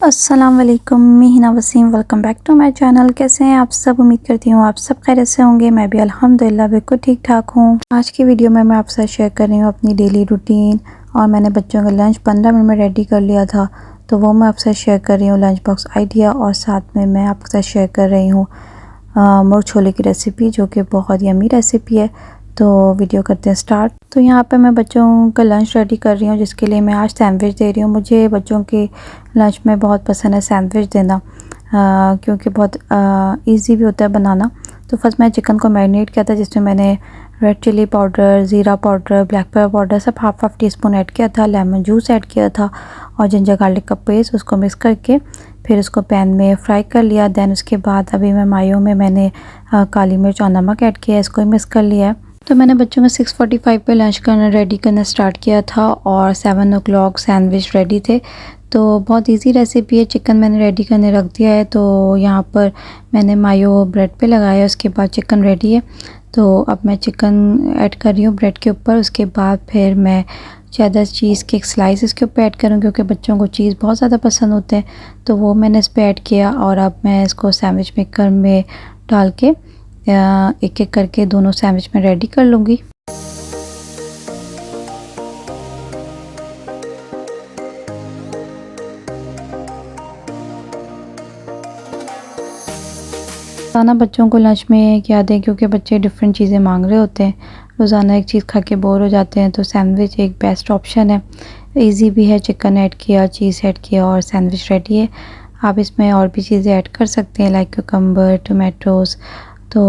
अस्सलाम वालेकुम, मैं Hina Waseem. Welcome back to my channel. कैसे हैं आप सब? उम्मीद करती हूँ आप सब खैरियत से होंगे। मैं भी अल्हम्दुलिल्लाह बिल्कुल ठीक ठाक हूँ। आज की वीडियो में मैं आपसे शेयर कर रही हूँ अपनी डेली रूटीन, और मैंने बच्चों का लंच 15 मिनट में रेडी कर लिया था, तो वो मैं आपसे शेयर कर रही हूँ लंच बॉक्स आइडिया। और साथ में मैं आपके साथ शेयर कर रही हूँ मुर्ग छोले की रेसिपी, जो कि बहुत यमी रेसिपी है। तो वीडियो करते हैं स्टार्ट। तो यहाँ पे मैं बच्चों का लंच रेडी कर रही हूँ, जिसके लिए मैं आज सैंडविच दे रही हूँ। मुझे बच्चों के लंच में बहुत पसंद है सैंडविच देना, क्योंकि बहुत इजी भी होता है बनाना। तो फर्स्ट मैं चिकन को मैरिनेट किया था, जिसमें मैंने रेड चिली पाउडर, ज़ीरा पाउडर, ब्लैक पेपर पाउडर सब हाफ टीस्पून ऐड किया था। लेमन जूस ऐड किया था और जिंजर गार्लिक का पेस्ट, उसको मिक्स करके फिर उसको पैन में फ्राई कर लिया। देन उसके बाद अभी मैं मायो में मैंने काली मिर्च और नमक ऐड किया है, इसको मिक्स कर लिया है। तो मैंने बच्चों में 6:45 पे लंच करना रेडी करना स्टार्ट किया था और 7 o'clock सैंडविच रेडी थे। तो बहुत इजी रेसिपी है। चिकन मैंने रेडी करने रख दिया है, तो यहाँ पर मैंने मायो ब्रेड पे लगाया, उसके बाद चिकन रेडी है। तो अब मैं चिकन ऐड कर रही हूँ ब्रेड के ऊपर। उसके बाद फिर मैं चेडर चीज़ के एक स्लाइस इसके ऊपर ऐड करूँ, क्योंकि बच्चों को चीज़ बहुत ज़्यादा पसंद होते हैं। तो वो मैंने इस पर ऐड किया और अब मैं इसको सैंडविच मेकर में डाल के एक एक करके दोनों सैंडविच में रेडी कर लूँगी। रोज़ाना बच्चों को लंच में क्या दें, क्योंकि बच्चे डिफरेंट चीज़ें मांग रहे होते हैं। रोज़ाना एक चीज़ खा के बोर हो जाते हैं, तो सैंडविच एक बेस्ट ऑप्शन है। इजी भी है। चिकन ऐड किया, चीज़ ऐड किया और सैंडविच रेडी है। आप इसमें और भी चीज़ें ऐड कर सकते हैं, लाइक क्यूकम्बर, टोमेटोज़, तो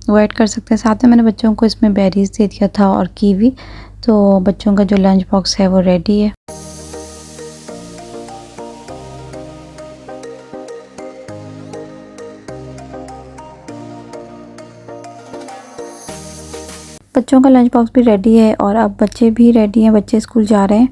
वो ऐड कर सकते हैं। साथ में मैंने बच्चों को इसमें बेरीज़ दे दिया था और कीवी। तो बच्चों का जो लंच बॉक्स है वो रेडी है। बच्चों का लंच बॉक्स भी रेडी है और अब बच्चे भी रेडी हैं। बच्चे स्कूल जा रहे हैं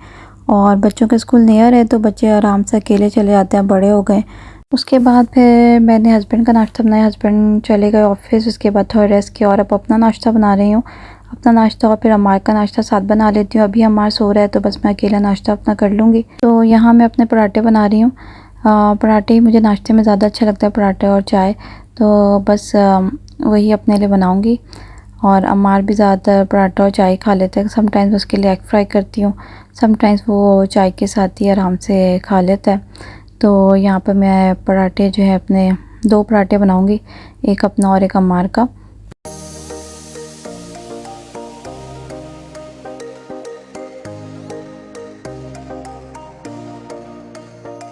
और बच्चों का स्कूल नियर है, तो बच्चे आराम से अकेले चले जाते हैं, बड़े हो गए। उसके बाद फिर मैंने हस्बैंड का नाश्ता बनाया। हस्बैंड चले गए ऑफिस। उसके बाद थोड़ा रेस्ट किया और अब अपना नाश्ता बना रही हूँ। अपना नाश्ता और फिर अमार का नाश्ता साथ बना लेती हूँ। अभी अमार सो रहा है, तो बस मैं अकेला नाश्ता अपना कर लूँगी। तो यहाँ मैं अपने पराठे बना रही हूँ। पराठे मुझे नाश्ते में ज़्यादा अच्छा लगता है, पराठे और चाय। तो बस वही अपने लिए बनाऊँगी। और अम्मार भी ज़्यादातर पराठा और चाय खा लेते हैं। समटाइम्स उसके लिए एग फ्राई करती हूँ, समटाइम्स वो चाय के साथ ही आराम से खा लेता है। तो यहाँ पर मैं पराठे जो है अपने 2 पराठे बनाऊँगी, एक अपना और एक अम्मार का।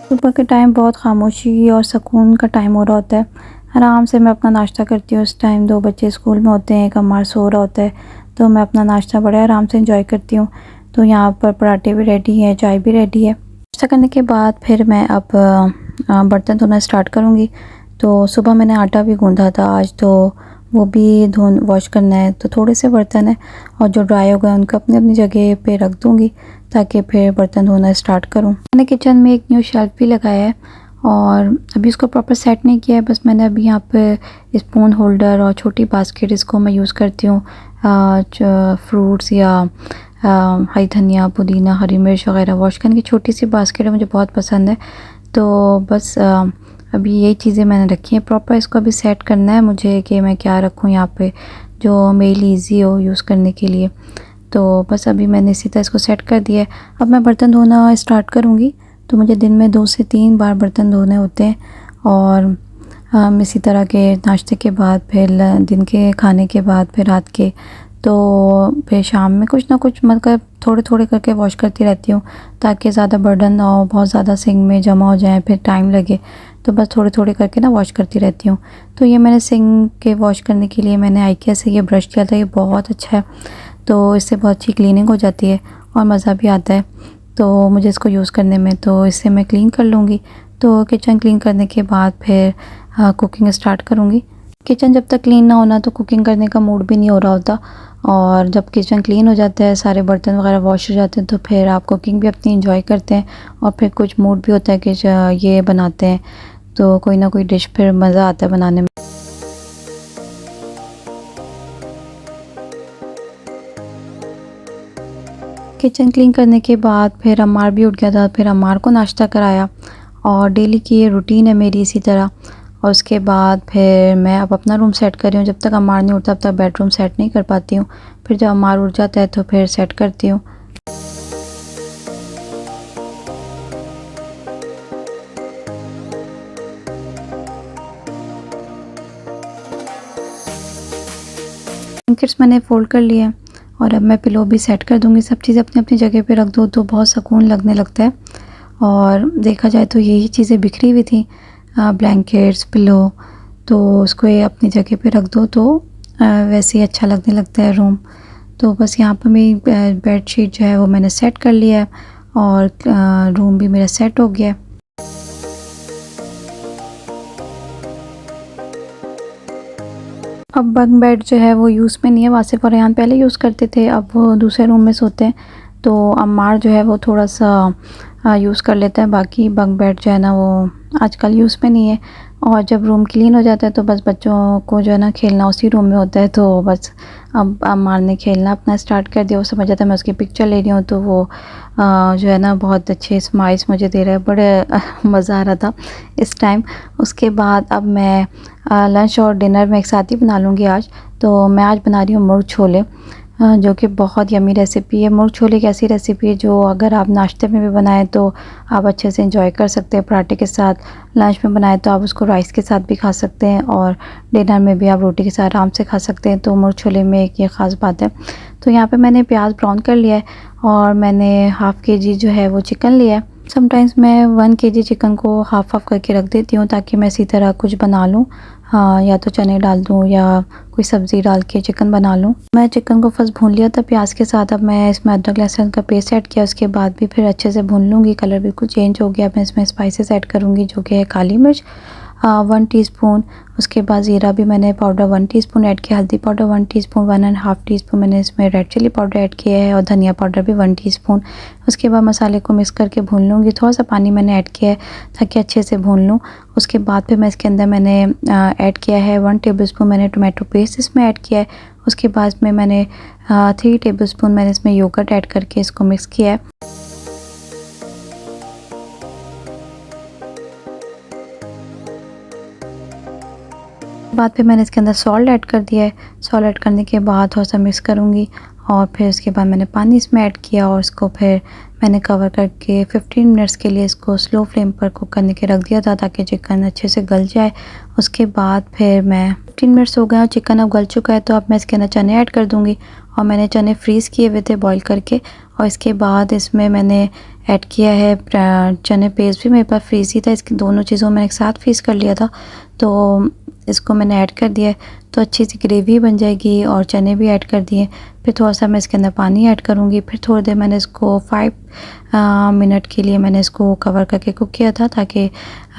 सुबह के टाइम बहुत खामोशी और सुकून का टाइम हो रहा होता है। आराम से मैं अपना नाश्ता करती हूँ। उस टाइम 2 बच्चे स्कूल में होते हैं, एक अम्मार सो रहा होता है, तो मैं अपना नाश्ता बड़े आराम से एंजॉय करती हूँ। तो यहाँ पर पराठे भी रेडी हैं, चाय भी रेडी है। नाश्ता करने के बाद फिर मैं अब बर्तन धोना स्टार्ट करूँगी। तो सुबह मैंने आटा भी गूँधा था आज, तो वो भी वॉश करना है। तो थोड़े से बर्तन है और जो ड्राई हो गए उनको अपनी अपनी जगह पे रख दूँगी, ताकि फिर बर्तन धोना स्टार्ट करूँ। मैंने किचन में एक न्यू शेल्फ भी लगाया है और अभी इसको प्रॉपर सेट नहीं किया है। बस मैंने अभी यहाँ पे स्पून होल्डर और छोटी बास्केट, इसको मैं यूज़ करती हूँ फ्रूट्स या हरी धनिया, पुदीना, हरी मिर्च वगैरह वॉश करने की। छोटी सी बास्केट है, मुझे बहुत पसंद है। तो बस अभी यही चीज़ें मैंने रखी हैं। प्रॉपर इसको अभी सेट करना है मुझे कि मैं क्या रखूँ यहाँ पे जो मेरे लिए ईजी हो यूज़ करने के लिए। तो बस अभी मैंने इसी तरह इसको सेट कर दिया है। अब मैं बर्तन धोना स्टार्ट करूँगी। तो मुझे दिन में 2 से 3 बार बर्तन धोने होते हैं, और इसी तरह के नाश्ते के बाद, फिर दिन के खाने के बाद, फिर रात के, तो फिर शाम में कुछ ना कुछ मतलब थोड़े थोड़े करके वॉश करती रहती हूँ, ताकि ज़्यादा बर्डन ना हो, बहुत ज़्यादा सिंक में जमा हो जाए फिर टाइम लगे। तो बस थोड़े थोड़े करके ना वॉश करती रहती हूँ। तो ये मैंने सिंक के वॉश करने के लिए मैंने आइकिया से ये ब्रश किया था, ये बहुत अच्छा है। तो इससे बहुत अच्छी क्लीनिंग हो जाती है और मज़ा भी आता है तो मुझे इसको यूज़ करने में। तो इससे मैं क्लीन कर लूँगी। तो किचन क्लीन करने के बाद फिर कुकिंग स्टार्ट करूँगी। किचन जब तक क्लीन ना होना तो कुकिंग करने का मूड भी नहीं हो रहा होता, और जब किचन क्लीन हो जाता है, सारे बर्तन वगैरह वॉश हो जाते हैं, तो फिर आप कुकिंग भी अपनी इंजॉय करते हैं और फिर कुछ मूड भी होता है कि ये बनाते हैं, तो कोई ना कोई डिश फिर मज़ा आता है बनाने में। किचन क्लीन करने के बाद फिर अम्मार भी उठ गया था, फिर अम्मार को नाश्ता कराया और डेली की ये रूटीन है मेरी इसी तरह। और उसके बाद फिर मैं अब अपना रूम सेट कर रही हूँ। जब तक अम्मार नहीं उठता तब तक बेडरूम सेट नहीं कर पाती हूँ। फिर जब अम्मार उठ जाता है तो फिर सेट करती हूँ। ब्लैंकेट्स मैंने फ़ोल्ड कर लिया है और अब मैं पिलो भी सेट कर दूँगी। सब चीज़ें अपनी अपनी जगह पे रख दो तो बहुत सुकून लगने लगता है। और देखा जाए तो यही चीज़ें बिखरी हुई थी, ब्लैंकेट्स, पिलो, तो उसको ये अपनी जगह पे रख दो तो वैसे ही अच्छा लगने लगता है रूम। तो बस यहाँ पर मेरी बेडशीट जो है वो मैंने सेट कर लिया है और रूम भी मेरा सेट हो गया है। अब बंक बेड जो है वो यूज़ में नहीं है। वासिफ़ और रेहान पहले यूज़ करते थे, अब वो दूसरे रूम में सोते हैं। तो अम्मार जो है वो थोड़ा सा यूज़ कर लेता है। बाकी बंक बेड जो है ना वो आजकल यूज़ में नहीं है। और जब रूम क्लीन हो जाता है तो बस बच्चों को जो है ना खेलना उसी रूम में होता है। तो बस अब अम्मार ने खेलना अपना स्टार्ट कर दिया। वो समझ जाता है मैं उसकी पिक्चर ले रही हूँ तो वो जो है ना बहुत अच्छे स्माइल्स मुझे दे रहा है। बड़े मज़ा आ रहा था इस टाइम। उसके बाद अब मैं लंच और डिनर में एक साथ ही बना लूँगी आज। तो मैं आज बना रही हूँ मुर्ग छोले, जो कि बहुत यम्मी रेसिपी है। मुर्ग छोले एक ऐसी रेसिपी है जो अगर आप नाश्ते में भी बनाएं तो आप अच्छे से एंजॉय कर सकते हैं पराठे के साथ। लंच में बनाएं तो आप उसको राइस के साथ भी खा सकते हैं और डिनर में भी आप रोटी के साथ आराम से खा सकते हैं। तो मुर्ग छोले में एक ये ख़ास बात है। तो यहाँ पे मैंने प्याज ब्राउन कर लिया है और मैंने हाफ़ केजी जो है वो चिकन लिया है। समटाइम्स मैं 1 केजी चिकन को हाफ़ करके रख देती हूँ ताकि मैं इसी तरह कुछ बना लूँ। हाँ, या तो चने डाल दूँ या कोई सब्ज़ी डाल के चिकन बना लूँ। मैं चिकन को फर्स्ट भून लिया था प्याज के साथ। अब मैं इसमें अदरक लहसुन का पेस्ट ऐड किया। उसके बाद भी फिर अच्छे से भून लूँगी। कलर बिल्कुल चेंज हो गया। अब मैं इसमें स्पाइसेस ऐड करूँगी जो कि है काली मिर्च 1 टीस्पून। उसके बाद ज़ीरा भी मैंने पाउडर 1 टीस्पून ऐड किया। हल्दी पाउडर 1 टीस्पून, 1.5 टीस्पून मैंने इसमें रेड चिली पाउडर ऐड किया है और धनिया पाउडर भी 1 टीस्पून। उसके बाद मसाले को मिक्स करके भून लूँगी। थोड़ा सा पानी मैंने ऐड किया है ताकि अच्छे से भून लूँ। उसके बाद फिर मैं इसके अंदर मैंने ऐड किया है 1 टेबलस्पून मैंने टोमेटो पेस्ट इसमें ऐड किया है। उसके बाद में मैंने 3 टेबलस्पून मैंने इसमें योगर्ट ऐड करके इसको मिक्स किया है। बाद फिर मैंने इसके अंदर सॉल्ट ऐड कर दिया है। सॉल्ट ऐड करने के बाद थोड़ा सा मिक्स करूँगी और फिर उसके बाद मैंने पानी इसमें ऐड किया और इसको फिर मैंने कवर करके 15 मिनट्स के लिए इसको स्लो फ्लेम पर कुक करने के रख दिया था ताकि चिकन अच्छे से गल जाए। उसके बाद फिर मैं 15 मिनट्स हो गए और चिकन अब गल चुका है। तो अब मैं इसके अंदर चने ऐड कर दूँगी और मैंने चने फ्रीज़ किए हुए थे बॉईल करके। और इसके बाद इसमें मैंने ऐड किया है चने पेस्ट भी मेरे पास फ्रीज़ ही था। इसकी दोनों चीज़ों में एक साथ फ्रीज़ कर लिया था। तो इसको मैंने ऐड कर दिया है तो अच्छी सी ग्रेवी बन जाएगी और चने भी ऐड कर दिए। फिर थोड़ा सा मैं इसके अंदर पानी ऐड करूँगी। फिर थोड़ी देर मैंने इसको 5 मिनट के लिए मैंने इसको कवर करके कुक किया था ताकि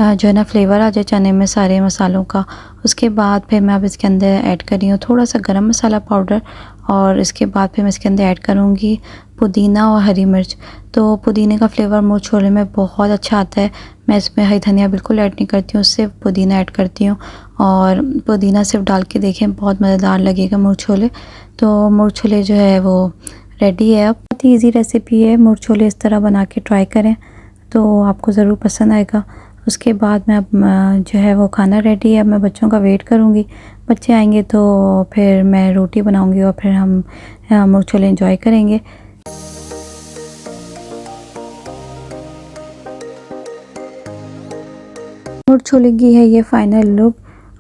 जो है ना फ्लेवर आ जाए चने में सारे मसालों का। उसके बाद फिर मैं अब इसके अंदर ऐड कर रही हूँ थोड़ा सा गरम मसाला पाउडर और इसके बाद फिर मैं इसके अंदर ऐड करूँगी पुदीना और हरी मिर्च। तो पुदीने का फ्लेवर मुर्ग छोले में बहुत अच्छा आता है। मैं इसमें हरी धनिया बिल्कुल ऐड नहीं करती हूँ, सिर्फ पुदीना ऐड करती हूँ और पुदीना सिर्फ डाल के देखें बहुत मज़ेदार लगेगा मुर्ग छोले। तो मुर्ग छोले जो है वो रेडी है। अब बहुत ही ईजी रेसिपी है। मुर्ग छोले इस तरह बना के ट्राई करें तो आपको ज़रूर पसंद आएगा। उसके बाद मैं अब जो है वो खाना रेडी है। अब मैं बच्चों का वेट करूँगी। बच्चे आएंगे तो फिर मैं रोटी बनाऊँगी और फिर हम मुर्ग छोले इंजॉय करेंगे। मुर्ग छोले की है ये फाइनल लुक।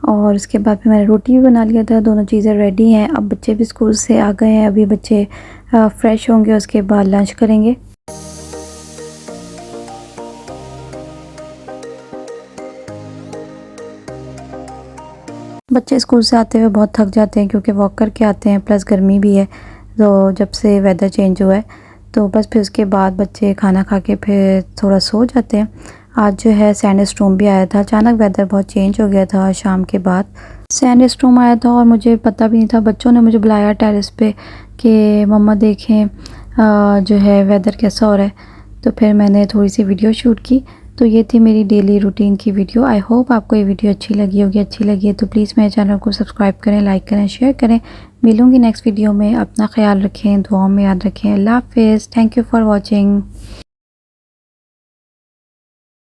और उसके बाद फिर मैंने रोटी भी बना लिया था। दोनों चीज़ें रेडी हैं। अब बच्चे भी स्कूल से आ गए हैं। अभी बच्चे फ्रेश होंगे उसके बाद लंच करेंगे। बच्चे स्कूल से आते हुए बहुत थक जाते हैं क्योंकि वॉक करके आते हैं, प्लस गर्मी भी है तो जब से वेदर चेंज हुआ है। तो बस फिर उसके बाद बच्चे खाना खा के फिर थोड़ा सो जाते हैं। आज जो है सैंड स्टॉर्म भी आया था। अचानक वेदर बहुत चेंज हो गया था शाम के बाद। सैंड स्टॉर्म आया था और मुझे पता भी नहीं था। बच्चों ने मुझे बुलाया टेरेस पे कि मम्मा देखें जो है वेदर कैसा हो रहा है। तो फिर मैंने थोड़ी सी वीडियो शूट की। तो ये थी मेरी डेली रूटीन की वीडियो। आई होप आपको ये वीडियो अच्छी लगी होगी। अच्छी लगी है तो प्लीज़ मेरे चैनल को सब्सक्राइब करें, लाइक करें, शेयर करें। मिलूँगी नेक्स्ट वीडियो में। अपना ख्याल रखें, दुआओं में याद रखें। अल्लाह हाफ़िज़। Thank you for watching.